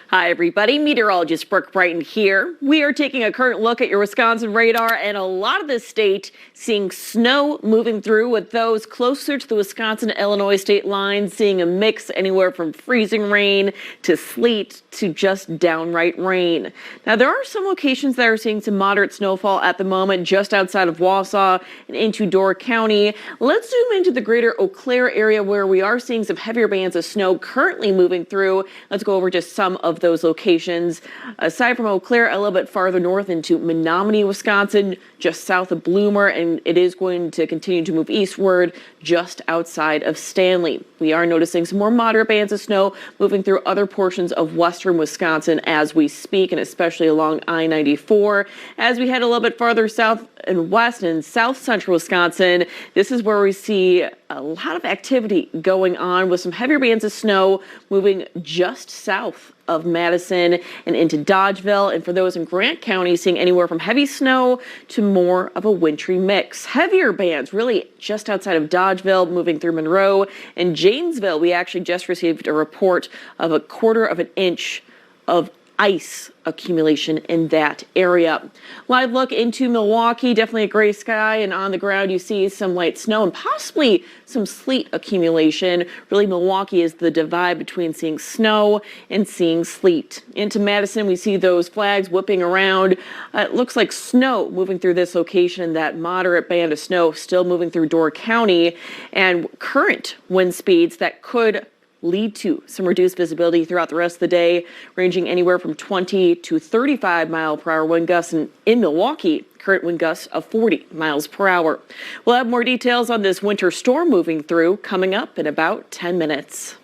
Hi, everybody. Meteorologist Brooke Brighton here. We are taking a current look at your Wisconsin radar, and a lot of the state seeing snow moving through, with those closer to the Wisconsin-Illinois state line seeing a mix anywhere from freezing rain to sleet to just downright rain. Now, there are some locations that are seeing some moderate snowfall at the moment just outside of Wausau and into Door County. Let's zoom into the greater Eau Claire area where we are seeing some heavier bands of snow currently moving through. Let's go over just some of those locations. Aside from Eau Claire, a little bit farther north into Menominee, Wisconsin, just south of Bloomer, and it is going to continue to move eastward just outside of Stanley. We are noticing some more moderate bands of snow moving through other portions of western Wisconsin as we speak, and especially along I-94. As we head a little bit farther south and west in south central Wisconsin, this is where we see a lot of activity going on with some heavier bands of snow moving just south of Madison and into Dodgeville. And for those in Grant County, seeing anywhere from heavy snow to more of a wintry mix. Heavier bands really just outside of Dodgeville, moving through Monroe and Janesville. We actually just received a report of 1/4 of an inch of ice accumulation in that area. Live look into Milwaukee, definitely a gray sky, and on the ground you see some light snow and possibly some sleet accumulation. Really, Milwaukee is the divide between seeing snow and seeing sleet. Into Madison, we see those flags whipping around. It looks like snow moving through this location, that moderate band of snow still moving through Door County, and current wind speeds that could lead to some reduced visibility throughout the rest of the day, ranging anywhere from 20 to 35 mile per hour wind gusts, and in Milwaukee, current wind gusts of 40 miles per hour. We'll have more details on this winter storm moving through coming up in about 10 minutes.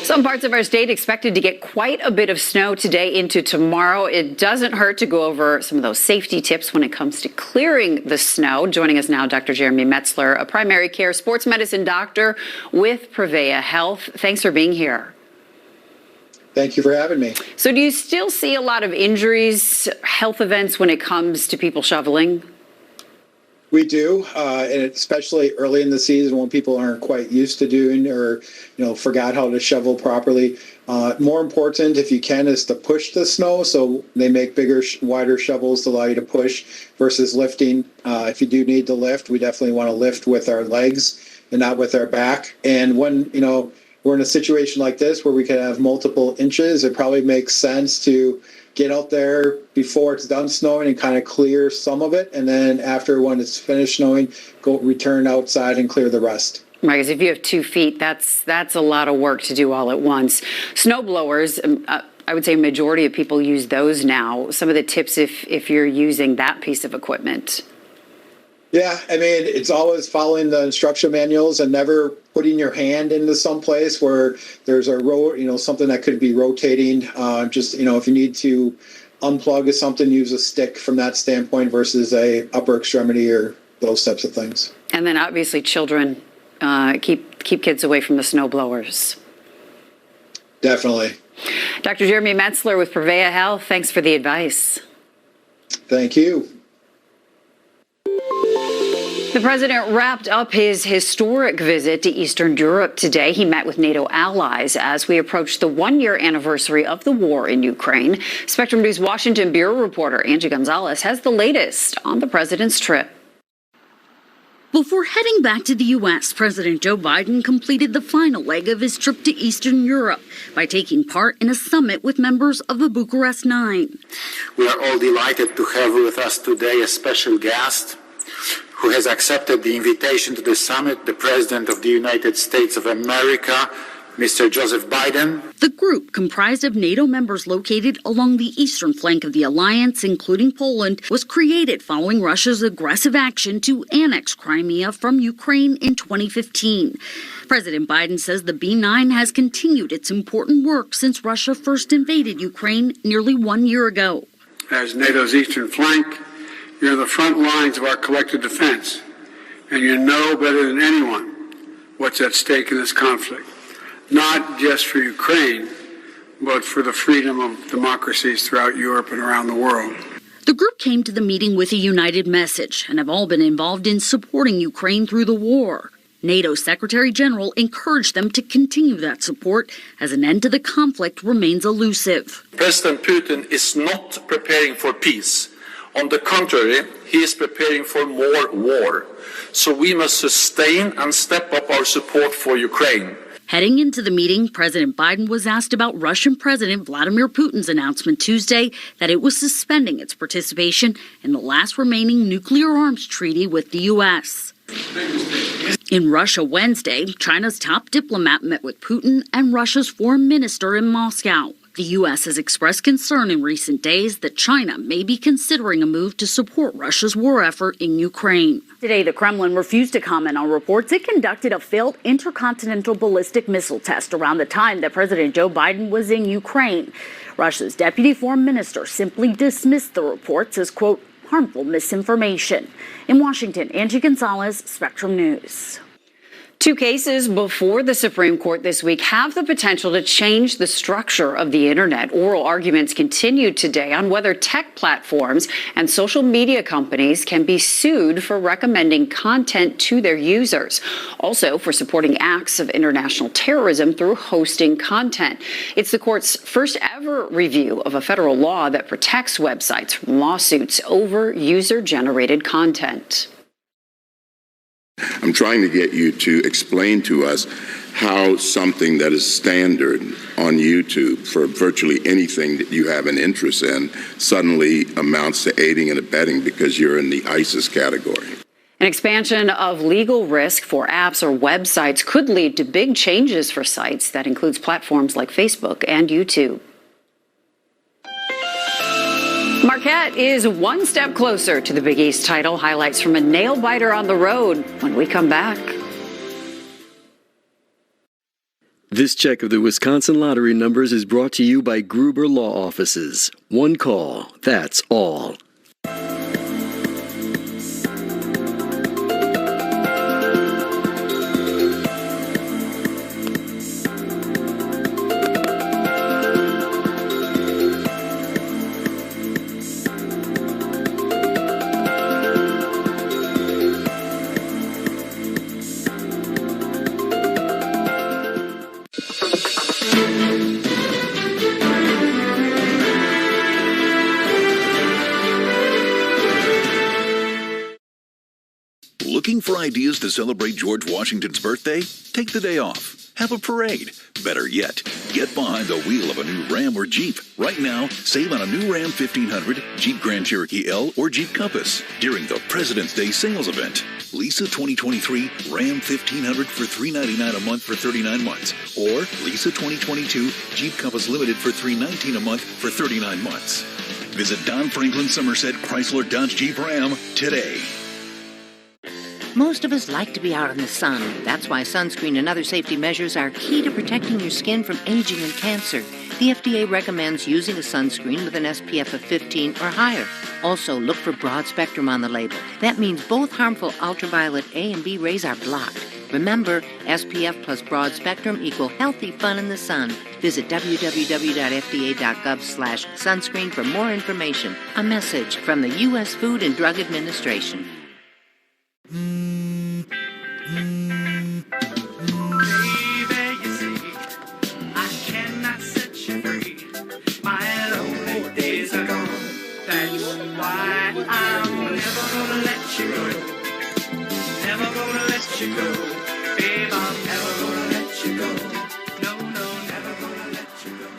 Some parts of our state expected to get quite a bit of snow today into tomorrow. It doesn't hurt to go over some of those safety tips when it comes to clearing the snow. Joining us now, Dr. Jeremy Metzler, a primary care sports medicine doctor with Prevea Health. Thanks for being here. Thank you for having me. So do you still see a lot of injuries, health events when it comes to people shoveling? We do, and especially early in the season when people aren't quite used to doing or, forgot how to shovel properly. More important, if you can, is to push the snow. So they make bigger, wider shovels to allow you to push versus lifting. If you do need to lift, we definitely want to lift with our legs and not with our back. And when, we're in a situation like this where we can have multiple inches, it probably makes sense to get out there before it's done snowing and kind of clear some of it. And then after, when it's finished snowing, go return outside and clear the rest. Right, because if you have 2 feet, that's a lot of work to do all at once. Snow blowers, I would say a majority of people use those now. Some of the tips if you're using that piece of equipment. Yeah, it's always following the instruction manuals and never putting your hand into some place where there's a something that could be rotating. If you need to unplug something, use a stick from that standpoint versus a upper extremity or those types of things. And then obviously children, keep kids away from the snow blowers. Definitely. Dr. Jeremy Metzler with Prevea Health, thanks for the advice. Thank you. The president wrapped up his historic visit to Eastern Europe today. He met with NATO allies as we approach the 1-year anniversary of the war in Ukraine. Spectrum News Washington bureau reporter Angie Gonzalez has the latest on the president's trip. Before heading back to the U.S., President Joe Biden completed the final leg of his trip to Eastern Europe by taking part in a summit with members of the Bucharest Nine. We are all delighted to have with us today a special guest who has accepted the invitation to the summit, the President of the United States of America, Mr. Joseph Biden. The group, comprised of NATO members located along the eastern flank of the alliance, including Poland, was created following Russia's aggressive action to annex Crimea from Ukraine in 2015. President Biden says the B9 has continued its important work since Russia first invaded Ukraine nearly 1 year ago. As NATO's eastern flank, you're the front lines of our collective defense, and you know better than anyone what's at stake in this conflict, not just for Ukraine, but for the freedom of democracies throughout Europe and around the world. The group came to the meeting with a united message and have all been involved in supporting Ukraine through the war. NATO Secretary General encouraged them to continue that support as an end to the conflict remains elusive. President Putin is not preparing for peace. On the contrary, he is preparing for more war. So we must sustain and step up our support for Ukraine. Heading into the meeting, President Biden was asked about Russian President Vladimir Putin's announcement Tuesday that it was suspending its participation in the last remaining nuclear arms treaty with the U.S. In Russia Wednesday, China's top diplomat met with Putin and Russia's foreign minister in Moscow. The U.S. has expressed concern in recent days that China may be considering a move to support Russia's war effort in Ukraine. Today, the Kremlin refused to comment on reports it conducted a failed intercontinental ballistic missile test around the time that President Joe Biden was in Ukraine. Russia's deputy foreign minister simply dismissed the reports as, quote, harmful misinformation. In Washington, Angie Gonzalez, Spectrum News. 2 cases before the Supreme Court this week have the potential to change the structure of the internet. Oral arguments continue today on whether tech platforms and social media companies can be sued for recommending content to their users, also for supporting acts of international terrorism through hosting content. It's the court's first ever review of a federal law that protects websites from lawsuits over user-generated content. I'm trying to get you to explain to us how something that is standard on YouTube for virtually anything that you have an interest in suddenly amounts to aiding and abetting because you're in the ISIS category. An expansion of legal risk for apps or websites could lead to big changes for sites. That includes platforms like Facebook and YouTube. Marquette is one step closer to the Big East title. Highlights from a nail-biter on the road when we come back. This check of the Wisconsin lottery numbers is brought to you by Gruber Law Offices. One call, that's all. Looking for ideas to celebrate George Washington's birthday? Take the day off. Have a parade. Better yet, get behind the wheel of a new Ram or Jeep. Right now, save on a new Ram 1500, Jeep Grand Cherokee L, or Jeep Compass during the President's Day sales event. Lease a 2023 Ram 1500 for $399 a month for 39 months. Or lease a 2022 Jeep Compass Limited for $319 a month for 39 months. Visit Don Franklin Somerset Chrysler Dodge Jeep Ram today. Most of us like to be out in the sun. That's why sunscreen and other safety measures are key to protecting your skin from aging and cancer. The FDA recommends using a sunscreen with an SPF of 15 or higher. Also, look for broad spectrum on the label. That means both harmful ultraviolet A and B rays are blocked. Remember, SPF plus broad spectrum equal healthy fun in the sun. Visit www.fda.gov/sunscreen for more information. A message from the U.S. Food and Drug Administration.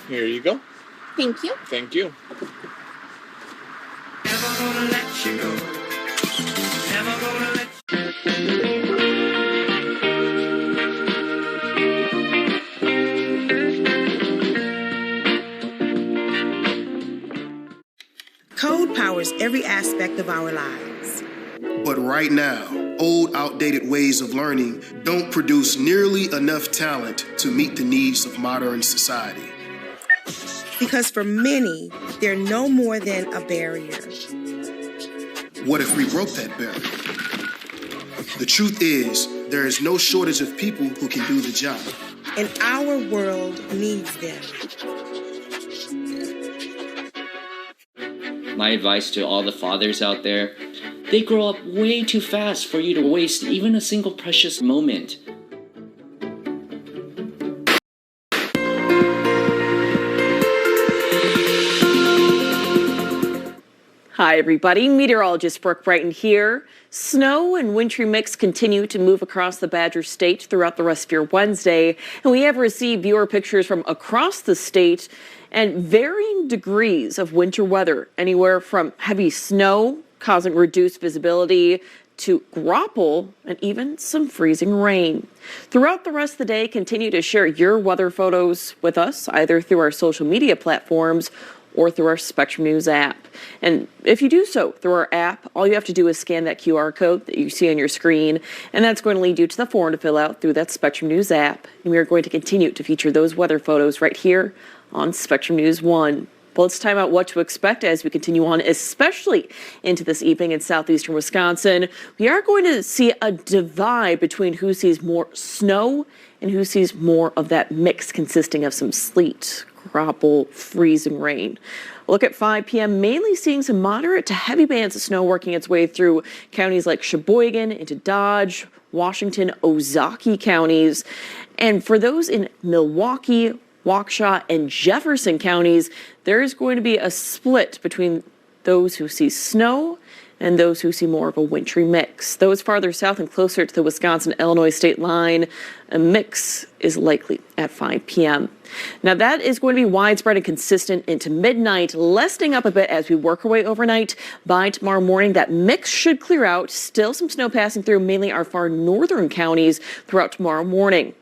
Here you go. Thank you. Thank you. Never gonna let you go. Never gonna let Code powers every aspect of our lives. But right now, old, outdated ways of learning don't produce nearly enough talent to meet the needs of modern society. Because for many, they're no more than a barrier. What if we broke that barrier? The truth is, there is no shortage of people who can do the job. And our world needs them. My advice to all the fathers out there, they grow up way too fast for you to waste even a single precious moment. Hi, everybody. Meteorologist Brooke Brighton here. Snow and wintry mix continue to move across the Badger State throughout the rest of your Wednesday. And we have received viewer pictures from across the state and varying degrees of winter weather, anywhere from heavy snow causing reduced visibility to grapple and even some freezing rain. Throughout the rest of the day, continue to share your weather photos with us, either through our social media platforms or through our Spectrum News app. And if you do so through our app, all you have to do is scan that QR code that you see on your screen, and that's going to lead you to the form to fill out through that Spectrum News app. And we are going to continue to feature those weather photos right here on Spectrum News 1. Well, let's time out what to expect as we continue on, especially into this evening in southeastern Wisconsin. We are going to see a divide between who sees more snow and who sees more of that mix consisting of some sleet, grapple, freezing rain. Look at 5 p.m., mainly seeing some moderate to heavy bands of snow working its way through counties like Sheboygan into Dodge, Washington, Ozaukee counties. And for those in Milwaukee, Waukesha, and Jefferson counties, there is going to be a split between those who see snow and those who see more of a wintry mix. Those farther south and closer to the Wisconsin-Illinois state line, a mix is likely at 5 p.m. Now that is going to be widespread and consistent into midnight, lessening up a bit as we work our way overnight. By tomorrow morning, that mix should clear out. Still some snow passing through mainly our far northern counties throughout tomorrow morning.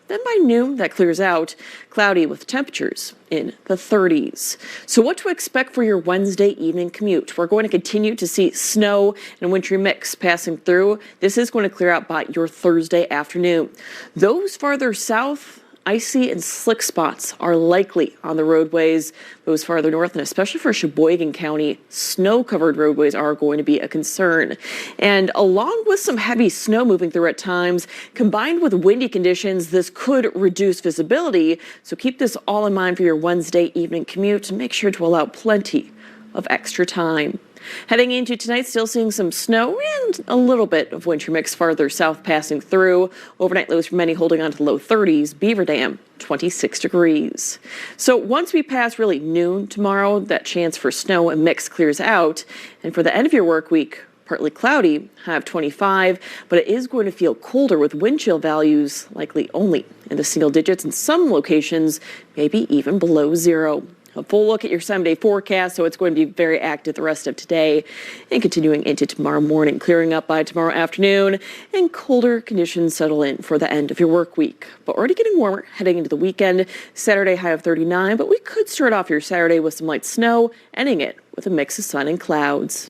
Then by noon, that clears out, cloudy with temperatures in the 30s. So what to expect for your Wednesday evening commute? We're going to continue to see snow and wintry mix passing through. This is going to clear out by your Thursday afternoon. Those farther south, icy and slick spots are likely on the roadways. Those farther north, and especially for Sheboygan County, snow-covered roadways are going to be a concern. And along with some heavy snow moving through at times, combined with windy conditions, this could reduce visibility. So keep this all in mind for your Wednesday evening commute and make sure to allow plenty of extra time. Heading into tonight, still seeing some snow and a little bit of winter mix farther south passing through. Overnight lows for many holding on to the low 30s. Beaver Dam, 26 degrees. So once we pass really noon tomorrow, that chance for snow and mix clears out. And for the end of your work week, partly cloudy, high of 25, but it is going to feel colder with wind chill values likely only in the single digits in some locations, maybe even below zero. A full look at your 7-day forecast, so it's going to be very active the rest of today and continuing into tomorrow morning, clearing up by tomorrow afternoon, and colder conditions settle in for the end of your work week. But already getting warmer heading into the weekend. Saturday high of 39, but we could start off your Saturday with some light snow, ending it with a mix of sun and clouds.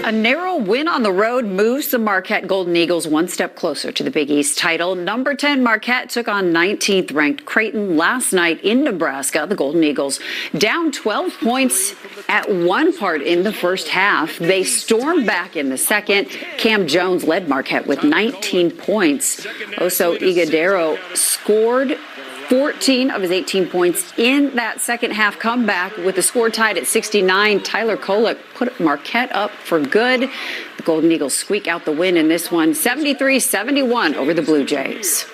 A narrow win on the road moves the Marquette Golden Eagles one step closer to the Big East title. Number 10 Marquette took on 19th ranked Creighton last night in Nebraska. The Golden Eagles down 12 points at one part in the first half. They stormed back in the second. Cam Jones led Marquette with 19 points. Oso Ighodaro scored 14 of his 18 points in that second half comeback with the score tied at 69. Tyler Kolek put Marquette up for good. The Golden Eagles squeak out the win in this one, 73-71 over the Blue Jays.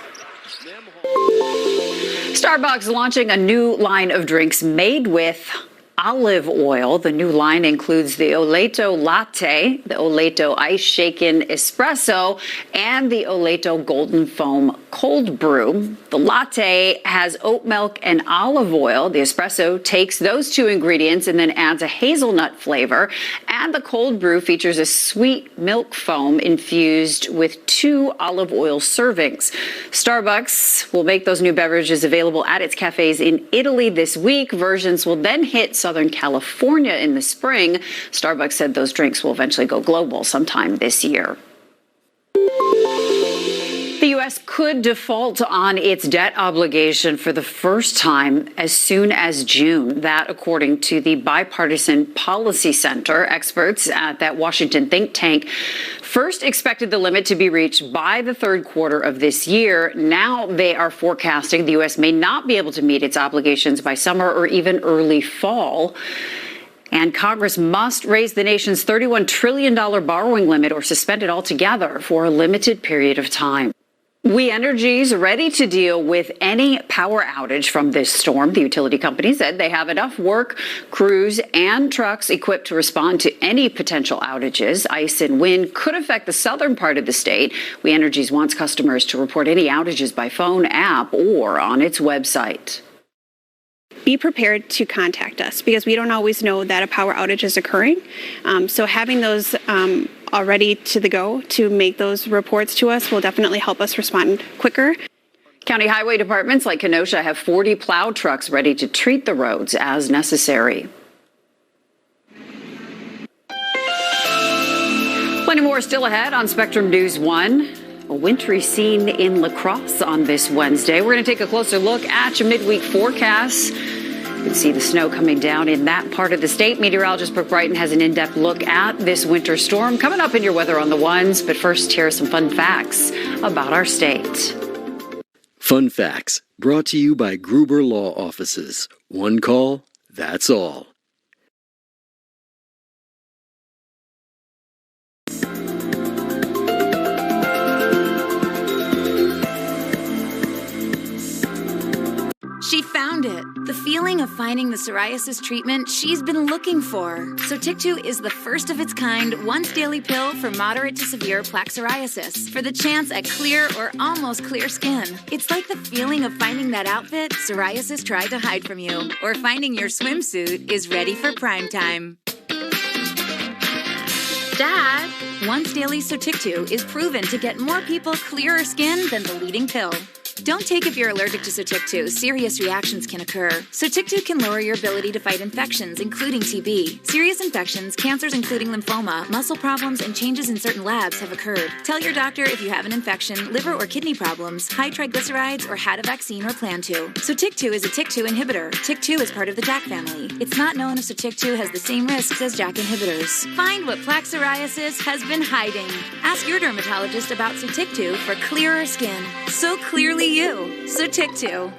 Starbucks launching a new line of drinks made with olive oil. The new line includes the Oleto Latte, the Oleto Ice Shaken Espresso, and the Oleto Golden Foam Cold Brew. The latte has oat milk and olive oil. The espresso takes those two ingredients and then adds a hazelnut flavor. And the cold brew features a sweet milk foam infused with 2 olive oil servings. Starbucks will make those new beverages available at its cafes in Italy this week. Versions will then hit Southern California in the spring. Starbucks said those drinks will eventually go global sometime this year. The U.S. could default on its debt obligation for the first time as soon as June. That, according to the Bipartisan Policy Center, experts at that Washington think tank first expected the limit to be reached by the third quarter of this year. Now they are forecasting the U.S. may not be able to meet its obligations by summer or even early fall. And Congress must raise the nation's $31 trillion borrowing limit or suspend it altogether for a limited period of time. We Energy's ready to deal with any power outage from this storm. The utility company said they have enough work, crews, and trucks equipped to respond to any potential outages. Ice and wind could affect the southern part of the state. We Energies wants customers to report any outages by phone, app, or on its website. Be prepared to contact us because we don't always know that a power outage is occurring. So having those already to the go to make those reports to us will definitely help us respond quicker. County highway departments like Kenosha have 40 plow trucks ready to treat the roads as necessary. Plenty more still ahead on Spectrum News 1. A wintry scene in La Crosse on this Wednesday. We're going to take a closer look at your midweek forecast. You can see the snow coming down in that part of the state. Meteorologist Brooke Brighton has an in-depth look at this winter storm coming up in your Weather on the Ones. But first, here are some fun facts about our state. Fun facts brought to you by Gruber Law Offices. One call, that's all. She found it. The feeling of finding the psoriasis treatment she's been looking for. Sotyktu is the first of its kind once daily pill for moderate to severe plaque psoriasis for the chance at clear or almost clear skin. It's like the feeling of finding that outfit psoriasis tried to hide from you, or finding your swimsuit is ready for prime time. Dad, once daily Sotyktu is proven to get more people clearer skin than the leading pill. Don't take if you're allergic to Sotyktu. Serious reactions can occur. Sotyktu can lower your ability to fight infections, including TB. Serious infections, cancers including lymphoma, muscle problems, and changes in certain labs have occurred. Tell your doctor if you have an infection, liver or kidney problems, high triglycerides, or had a vaccine or plan to. Sotyktu is a TYK2 inhibitor. TYK2 is part of the JAK family. It's not known if Sotyktu has the same risks as JAK inhibitors. Find what plaque psoriasis has been hiding. Ask your dermatologist about Sotyktu for clearer skin. So clearly you. Sotyktu.